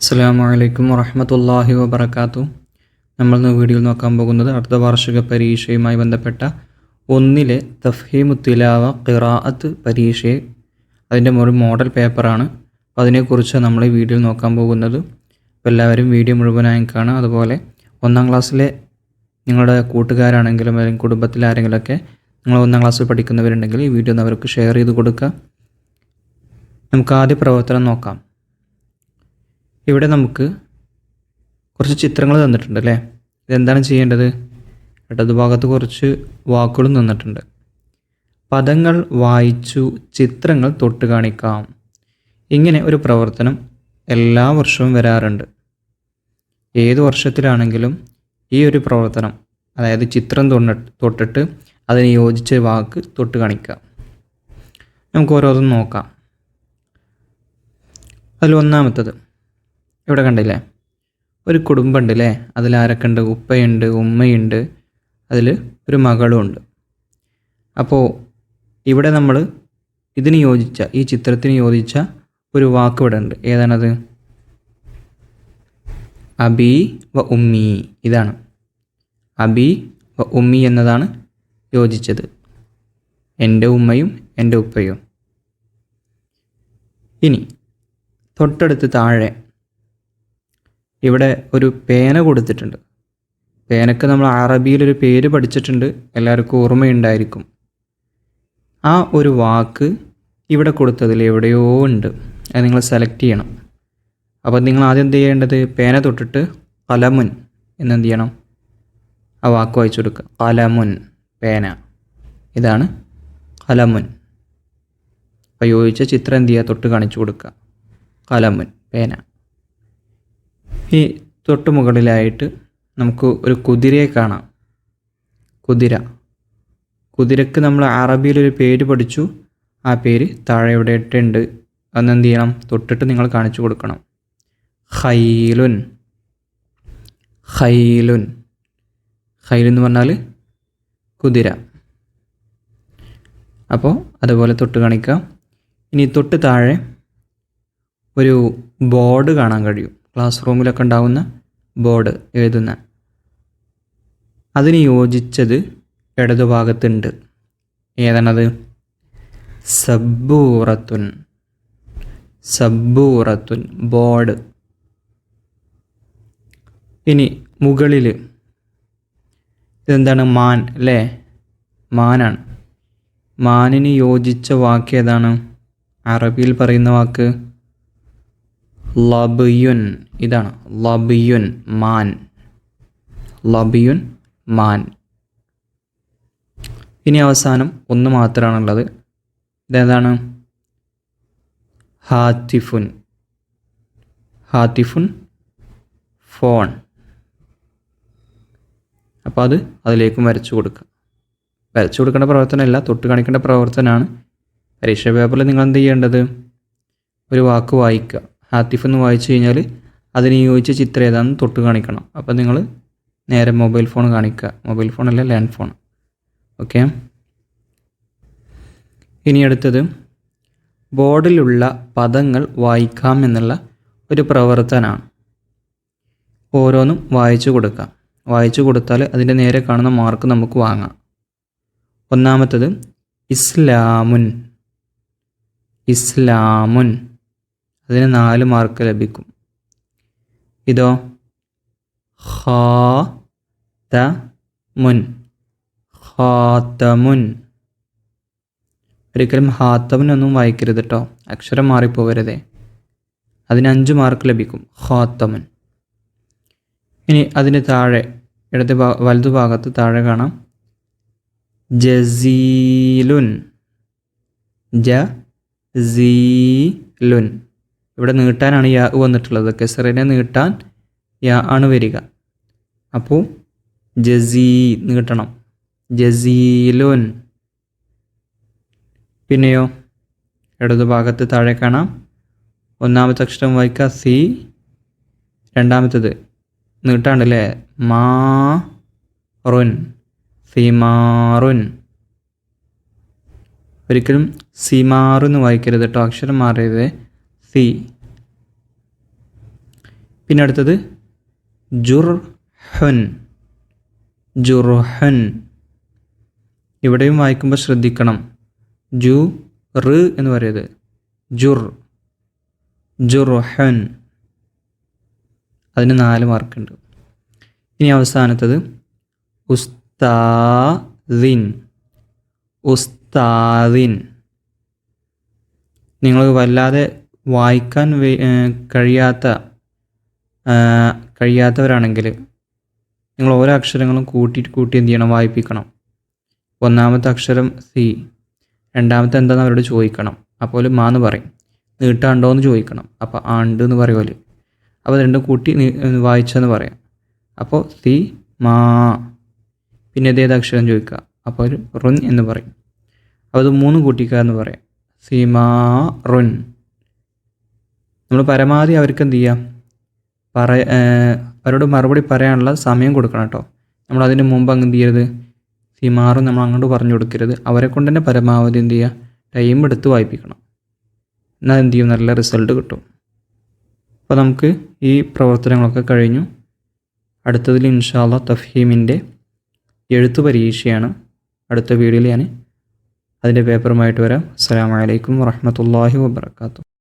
അസ്സലാമു അലൈക്കും വറഹ്മത്തുള്ളാഹി വബറകാതുഹു. നമ്മൾ വീഡിയോയിൽ നോക്കാൻ പോകുന്നത് അർദ്ധവാർഷിക പരീക്ഷയുമായി ബന്ധപ്പെട്ട ഒന്നിലെ തഫ്ഹീമു തിലാവ ഖിറാഅത്ത് പരീക്ഷയെ അതിൻ്റെ ഒരു മോഡൽ പേപ്പറാണ്. അപ്പോൾ അതിനെക്കുറിച്ച് നമ്മൾ ഈ വീഡിയോയിൽ നോക്കാൻ പോകുന്നത്. അപ്പോൾ എല്ലാവരും വീഡിയോ മുഴുവനായും കാണുക. അതുപോലെ 1-ാം ക്ലാസ്സിലെ നിങ്ങളുടെ കൂട്ടുകാരാണെങ്കിലും അല്ലെങ്കിൽ കുടുംബത്തിലെ ആരെങ്കിലുമൊക്കെ നിങ്ങൾ 1-ാം ക്ലാസ്സിൽ പഠിക്കുന്നവരുണ്ടെങ്കിൽ ഈ വീഡിയോ ഒന്ന് അവർക്ക് ഷെയർ ചെയ്ത് കൊടുക്കുക. നമുക്ക് ആദ്യ പ്രവർത്തനം നോക്കാം. ഇവിടെ നമുക്ക് കുറച്ച് ചിത്രങ്ങൾ തന്നിട്ടുണ്ട് അല്ലേ. ഇതെന്താണ് ചെയ്യേണ്ടത്? ഇടതുഭാഗത്ത് കുറച്ച് വാക്കുകളും തന്നിട്ടുണ്ട്. പദങ്ങൾ വായിച്ചു ചിത്രങ്ങൾ തൊട്ട് കാണിക്കാം. ഇങ്ങനെ ഒരു പ്രവർത്തനം എല്ലാ വർഷവും വരാറുണ്ട്. ഏത് വർഷത്തിലാണെങ്കിലും ഈ ഒരു പ്രവർത്തനം, അതായത് ചിത്രം തൊട്ടിട്ട് അതിന് യോജിച്ച വാക്ക് തൊട്ട് കാണിക്കുക. നമുക്ക് ഓരോന്നും നോക്കാം. അതിൽ ഒന്നാമത്തത് ഇവിടെ കണ്ടില്ലേ, ഒരു കുടുംബമുണ്ട് അല്ലേ. അതിൽ ആരൊക്കെ ഉണ്ട്? ഉപ്പയുണ്ട്, ഉമ്മയുണ്ട്, അതിൽ ഒരു മകളുമുണ്ട്. അപ്പോൾ ഇവിടെ നമ്മൾ ഇതിന് യോജിച്ച, ഈ ചിത്രത്തിന് യോജിച്ച ഒരു വാക്ക് ഇവിടെ ഉണ്ട്. ഏതാണത്? അബി വ ഉമ്മി. ഇതാണ് അബി വ ഉമ്മി എന്നതാണ് യോജിച്ചത്. എൻ്റെ ഉമ്മയും എൻ്റെ ഉപ്പയും. ഇനി തൊട്ടടുത്ത് താഴെ ഇവിടെ ഒരു പേന കൊടുത്തിട്ടുണ്ട്. പേനക്ക് നമ്മൾ അറബിയിലൊരു പേര് പഠിച്ചിട്ടുണ്ട്, എല്ലാവർക്കും ഓർമ്മയുണ്ടായിരിക്കും. ആ ഒരു വാക്ക് ഇവിടെ കൊടുത്തതിൽ എവിടെയോ ഉണ്ട്. അത് നിങ്ങൾ സെലക്ട് ചെയ്യണം. അപ്പോൾ നിങ്ങൾ ആദ്യം എന്ത് ചെയ്യേണ്ടത്? പേന തൊട്ടിട്ട് കലമുൻ എന്നെന്ത് ചെയ്യണം? ആ വാക്ക് വായിച്ചു കൊടുക്കുക. കലമുൻ, പേന. ഇതാണ് കലമുൻ. അപ്പോൾ യോജിച്ച ചിത്രം എന്ത് ചെയ്യുക? തൊട്ട് കാണിച്ചു കൊടുക്കുക. കലമുൻ, പേന. ഈ തൊട്ട് മുകളിലായിട്ട് നമുക്ക് ഒരു കുതിരയെ കാണാം. കുതിരക്ക് നമ്മൾ അറബിയിലൊരു പേര് പഠിച്ചു. ആ പേര് താഴെ എവിടെയിട്ടുണ്ട്. അതെന്ത് ചെയ്യണം? തൊട്ടിട്ട് നിങ്ങൾ കാണിച്ചു കൊടുക്കണം. ഖൈലുൻ. ഖൈലുൻ എന്ന് പറഞ്ഞാൽ കുതിര. അപ്പോൾ അതുപോലെ തൊട്ട് കാണിക്കാം. ഇനി തൊട്ട് താഴെ ഒരു ബോർഡ് കാണാൻ കഴിയും. ക്ലാസ് റൂമിലൊക്കെ ഉണ്ടാവുന്ന ബോർഡ് എഴുതുന്ന. അതിന് യോജിച്ചത് ഇടതുഭാഗത്തുണ്ട്. ഏതാണത്? സബ്ബൂറത്തുൻ. സബ്ബൂറത്തുൻ, ബോർഡ്. ഇനി മുകളിൽ ഇതെന്താണ്? മാൻ അല്ലേ. മാനാണ്. മാനിന് യോജിച്ച വാക്ക് ഏതാണ്? അറബിയിൽ പറയുന്ന വാക്ക് ലബിയുൻ. ഇതാണ് ലബിയുൻ, മാൻ. ലബിയുൻ, മാൻ. ഇനി അവസാനം ഒന്ന് മാത്രമാണുള്ളത്. ഇതേതാണ്? ഹാത്തിഫുൻ. ഹാത്തിഫുൻ, ഫോൺ. അപ്പോൾ അതിലേക്കും വരച്ചു കൊടുക്കുക. വരച്ചു കൊടുക്കേണ്ട പ്രവർത്തനമല്ല, തൊട്ട് കാണിക്കേണ്ട പ്രവർത്തനമാണ്. പരീക്ഷാ പേപ്പറിൽ നിങ്ങൾ എന്ത് ചെയ്യേണ്ടത്? ഒരു വാക്ക് വായിക്കുക. ഹാത്തിഫ് എന്ന് വായിച്ചു കഴിഞ്ഞാൽ അതിന് യോജിച്ച ചിത്രം ഏതാണെന്ന് തൊട്ട് കാണിക്കണം. അപ്പോൾ നിങ്ങൾ നേരെ മൊബൈൽ ഫോൺ കാണിക്കുക. മൊബൈൽ ഫോണല്ല, ലാൻഡ് ഫോൺ. ഓക്കെ. ഇനി അടുത്തത് ബോർഡിലുള്ള പദങ്ങൾ വായിക്കാം എന്നുള്ള ഒരു പ്രവർത്തനമാണ്. ഓരോന്നും വായിച്ചു കൊടുക്കാം. വായിച്ചു കൊടുത്താൽ അതിൻ്റെ നേരെ കാണുന്ന മാർക്ക് നമുക്ക് വാങ്ങാം. ഒന്നാമത്തത് ഇസ്ലാമുൻ. ഇസ്ലാമുൻ, അതിന് 4 മാർക്ക് ലഭിക്കും. ഇതോ? ഖാതമുൻ. ഖാതമുൻ. ഒരിക്കലും ഹാത്തമുൻ ഒന്നും വായിക്കരുത് കേട്ടോ, അക്ഷരം മാറിപ്പോവരുതേ. അതിന് 5 മാർക്ക് ലഭിക്കും. ഖാതമുൻ. ഇനി അതിന് താഴെ വലതുഭാഗത്ത് താഴെ കാണാം ജസീലുൻ. ജസീലുൻ. ഇവിടെ നീട്ടാനാണ് യാ വന്നിട്ടുള്ളത്. കെസറിനെ നീട്ടാൻ യാ ആണ് വരിക. അപ്പോൾ ജസീ നീട്ടണം. ജസീലുൻ. പിന്നെയോ ഇടതുഭാഗത്ത് താഴെ കാണാം ഒന്നാമത്തെ അക്ഷരം വായിക്കുക സി. രണ്ടാമത്തത് നീട്ടാണ്ടല്ലേ, മാറുൻ. സിമാറുൻ. ഒരിക്കലും സിമാറെന്ന് വായിക്കരുത് കേട്ടോ, അക്ഷരം മാറിയത് സി. പിന്നെ അടുത്തത് ജുർഹൻ. ജുർഹൻ. ഇവിടെയും വായിക്കുമ്പോൾ ശ്രദ്ധിക്കണം. ജു റ് എന്ന് പറയരുത്. ജുർഹൻ. അതിന് 4 മാർക്കുണ്ട്. ഇനി അവസാനത്തത് ഉസ്താദിൻ. ഉസ്താദിൻ. നിങ്ങൾ വല്ലാതെ വായിക്കാൻ കഴിയാത്തവരാണെങ്കിൽ നിങ്ങൾ ഓരോ അക്ഷരങ്ങളും കൂട്ടി എന്ത് ചെയ്യണം, വായിപ്പിക്കണം. ഒന്നാമത്തെ അക്ഷരം സി, രണ്ടാമത്തെ എന്താണെന്ന് അവരോട് ചോദിക്കണം. അപ്പോൾ മാന്ന് പറയും. നീട്ടാണ്ടോ എന്ന് ചോദിക്കണം. അപ്പോൾ ആണ്ട് എന്ന് പറയുമല്ലോ. അപ്പോൾ രണ്ടും കൂട്ടി വായിച്ചെന്ന് പറയാം. അപ്പോൾ സി മാ. പിന്നെ ഏതേത് അക്ഷരം ചോദിക്കുക. അപ്പോൾ ഒരു റുൻ എന്ന് പറയും. അപ്പോൾ അത് 3 കൂട്ടിക്കുക എന്ന് പറയാം. സിമാ റുൻ. നമ്മൾ പരമാവധി അവർക്ക് എന്ത് ചെയ്യുക, അവരോട് മറുപടി പറയാനുള്ള സമയം കൊടുക്കണം കേട്ടോ. നമ്മൾ അതിന് മുമ്പ് അങ്ങ് എന്ത് ചെയ്യരുത്, സിമാറും നമ്മൾ അങ്ങോട്ട് പറഞ്ഞു കൊടുക്കരുത്. അവരെ കൊണ്ട് തന്നെ പരമാവധി എന്ത് ചെയ്യുക, ടൈം എടുത്ത് വായിപ്പിക്കണം. എന്നാൽ എന്ത് ചെയ്യും, നല്ല റിസൾട്ട് കിട്ടും. അപ്പോൾ നമുക്ക് ഈ പ്രവർത്തനങ്ങളൊക്കെ കഴിഞ്ഞു. അടുത്തതിൽ ഇൻഷാ അല്ലാഹ് തഫ്ഹീമിൻ്റെ എഴുത്ത് പരീക്ഷയാണ്. അടുത്ത വീഡിയോയിൽ ഞാൻ അതിൻ്റെ പേപ്പറുമായിട്ട് വരാം. അസ്സലാമു അലൈക്കും വറഹ്മത്തുള്ളാഹി വബറകാതുഹു.